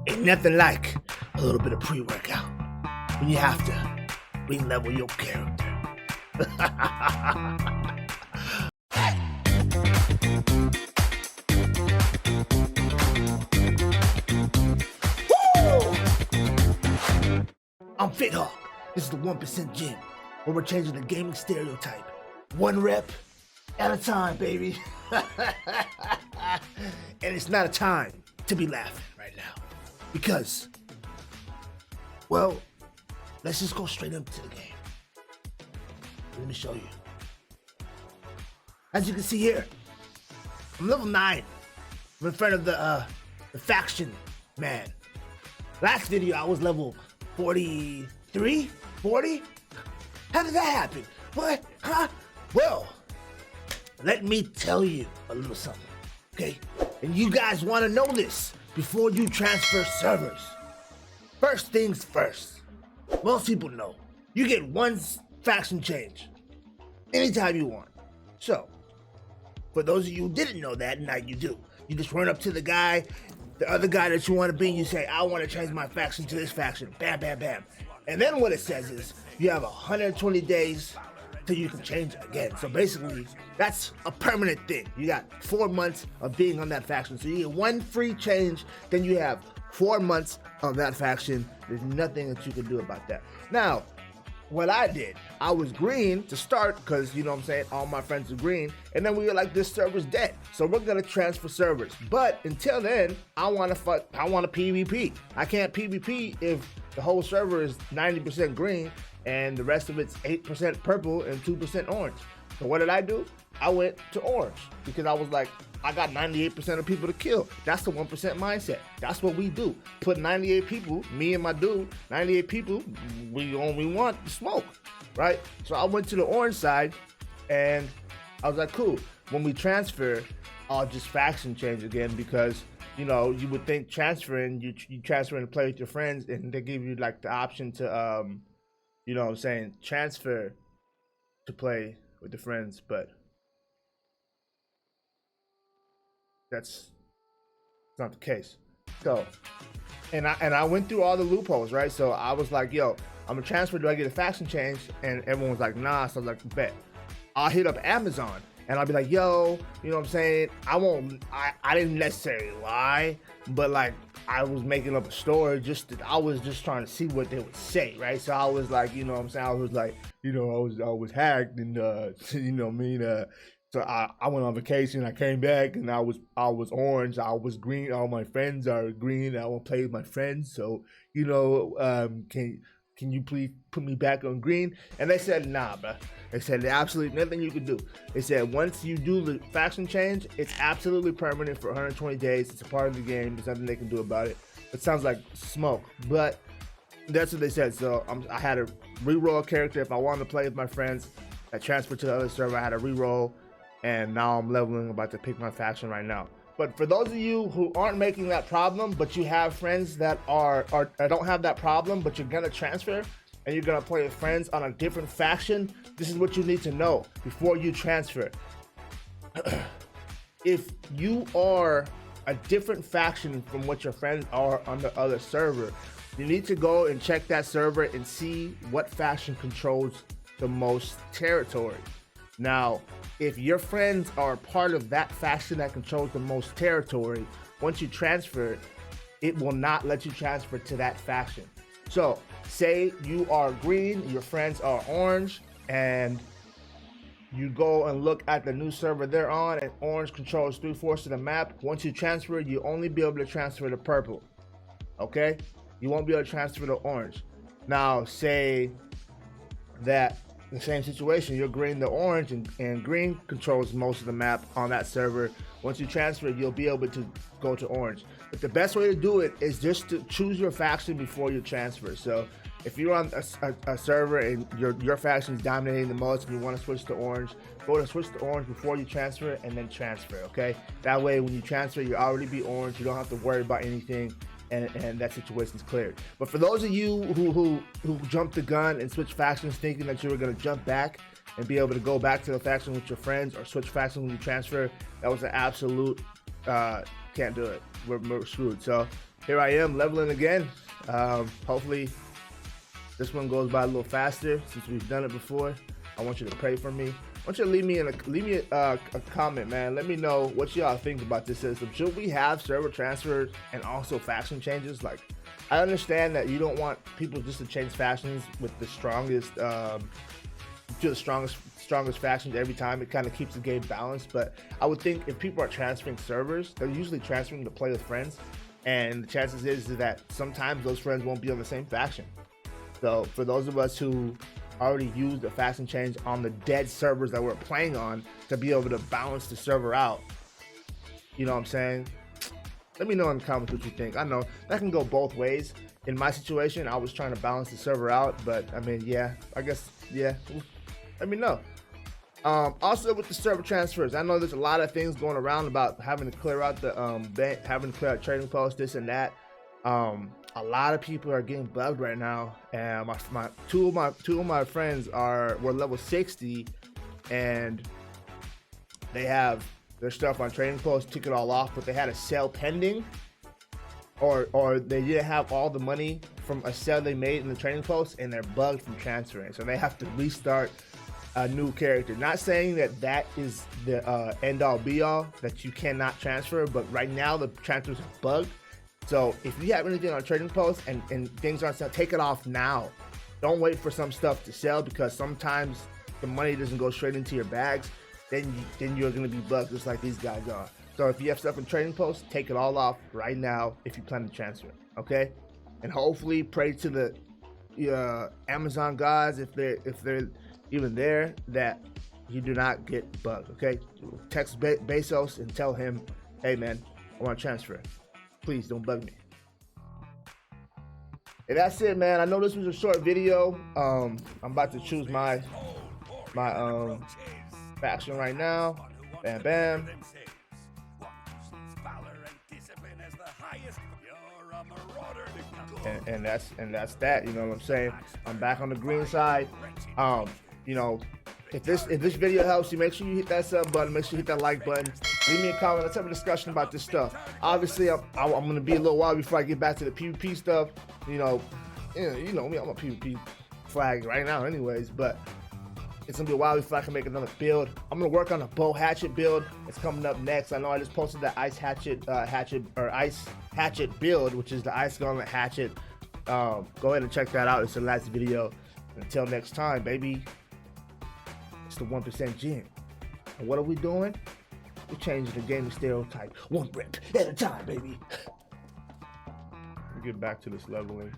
Ain't nothing like a little bit of pre-workout when you have to re-level your character. Woo! I'm FitHawk. This is the 1% Gym, where we're changing the gaming stereotype. One rep at a time, baby. And it's not a time to be laughing right now. Because, well, let's just go straight into the game. Let me show you. As you can see here, I'm level 9. I'm in front of the faction man. Last video, I was level 43, 40? How did that happen? What? Huh? Well, let me tell you a little something, okay? And you guys want to know this before you transfer servers. First things first, most people know you get one faction change anytime you want. So, for those of you who didn't know that, now you do. You just run up to the other guy that you want to be, and you say, I want to change my faction to this faction. Bam, bam, bam. And then what it says is, you have 120 days till you can change it again. So basically, that's a permanent thing. You got 4 months of being on that faction. So you get one free change, then you have 4 months on that faction. There's nothing that you can do about that. Now, what I did, I was green to start because, you know what I'm saying, all my friends are green. And then we were like, this server's dead. So we're going to transfer servers. But until then, I want to PvP. I can't PvP if the whole server is 90% green and the rest of it's 8% purple and 2% orange. So what did I do? I went to orange because I was like, I got 98% of people to kill. That's the 1% mindset. That's what we do. Put 98 people, me and my dude, 98 people, we only want smoke, right? So I went to the orange side and I was like, cool. When we transfer, I'll just faction change again because, you know, you would think transferring, you transfer and play with your friends and they give you like the option to, you know what I'm saying, transfer to play with the friends, but that's not the case. So, and I went through all the loopholes, right? So I was like, yo, I'm gonna transfer, do I get a faction change? And everyone was like, nah. So I was like, bet. I'll hit up Amazon and I'll be like, yo, you know what I'm saying? I didn't necessarily lie, but like I was making up a story I was just trying to see what they would say, right? So I was like, you know what I'm saying? I was like, you know, I was hacked and, you know what I mean? So I went on vacation, I came back and I was orange, I was green, all my friends are green, I want to play with my friends. So, you know, can you please put me back on green? And they said, nah, bro. They said, absolutely nothing you can do. They said, once you do the faction change, it's absolutely permanent for 120 days. It's a part of the game. There's nothing they can do about it. It sounds like smoke, but that's what they said. So I had to re-roll a character. If I wanted to play with my friends, I transferred to the other server. I had to re-roll, and now I'm leveling, about to pick my faction right now. But for those of you who aren't making that problem, but you have friends that don't have that problem, but you're gonna transfer and you're gonna play with friends on a different faction, this is what you need to know before you transfer. If you are a different faction from what your friends are on the other server, you need to go and check that server and see what faction controls the most territory. Now, if your friends are part of that faction that controls the most territory, once you transfer, it will not let you transfer to that faction. So, say you are green, your friends are orange, and you go and look at the new server they're on, and orange controls 3/4 of the map. Once you transfer, you only be able to transfer to purple. Okay? You won't be able to transfer to orange. Now, say that the same situation, you're green to orange and green controls most of the map on that server. Once you transfer, you'll be able to go to orange. But the best way to do it is just to choose your faction before you transfer. So if you're on a server and your faction is dominating the most and you want to switch to orange, go to switch to orange before you transfer and then transfer, okay? That way when you transfer, you already be orange, you don't have to worry about anything. And that situation's cleared. But for those of you who jumped the gun and switched factions thinking that you were going to jump back and be able to go back to the faction with your friends or switch faction when you transfer, that was an absolute can't do it. We're screwed. So here I am leveling again. Hopefully this one goes by a little faster since we've done it before. I want you to pray for me. I want you to leave me a comment, man. Let me know what y'all think about this system. Should we have server transfers and also faction changes? Like, I understand that you don't want people just to change factions with the strongest, to the strongest factions every time. It kind of keeps the game balanced. But I would think if people are transferring servers, they're usually transferring to play with friends, and the chances is that sometimes those friends won't be on the same faction. So for those of us who already used a faction change on the dead servers that we're playing on to be able to balance the server out, you know what I'm saying? Let me know in the comments what you think. I know that can go both ways. In my situation, I was trying to balance the server out, but I mean, yeah, I guess, yeah, let me know. Also with the server transfers, I know there's a lot of things going around about having to clear out the having to clear out trading posts, this and that. A lot of people are getting bugged right now, and two of my friends were level 60, and they have their stuff on trading posts, took it all off, but they had a sale pending, or they didn't have all the money from a sale they made in the trading post, and they're bugged from transferring, so they have to restart a new character. Not saying that is the end all be all, that you cannot transfer, but right now the transfers are bugged. So if you have anything on trading posts and things aren't sale, take it off now. Don't wait for some stuff to sell, because sometimes the money doesn't go straight into your bags. Then you're gonna be bugged just like these guys are. So if you have stuff in trading posts, take it all off right now if you plan to transfer it, okay? And hopefully pray to the Amazon gods, if they're even there, that you do not get bugged, okay? Text Bezos and tell him, hey man, I want to transfer. Please don't bug me. And that's it, man. I know this was a short video. I'm about to choose my faction right now. Bam, bam. And that's that. You know what I'm saying? I'm back on the green side. You know, if this video helps you, make sure you hit that sub button. Make sure you hit that like button. Leave me a comment. Let's have a discussion about this stuff. Obviously, I'm gonna be a little while before I get back to the PvP stuff. You know me. I'm a PvP flag right now, anyways. But it's gonna be a while before I can make another build. I'm gonna work on a bow hatchet build. It's coming up next. I know I just posted that ice hatchet ice hatchet build, which is the ice gauntlet hatchet. Go ahead and check that out. It's the last video. Until next time, baby. It's the 1% Gym. And what are we doing? We're changing the gaming stereotype one rep at a time, baby. Get back to this leveling.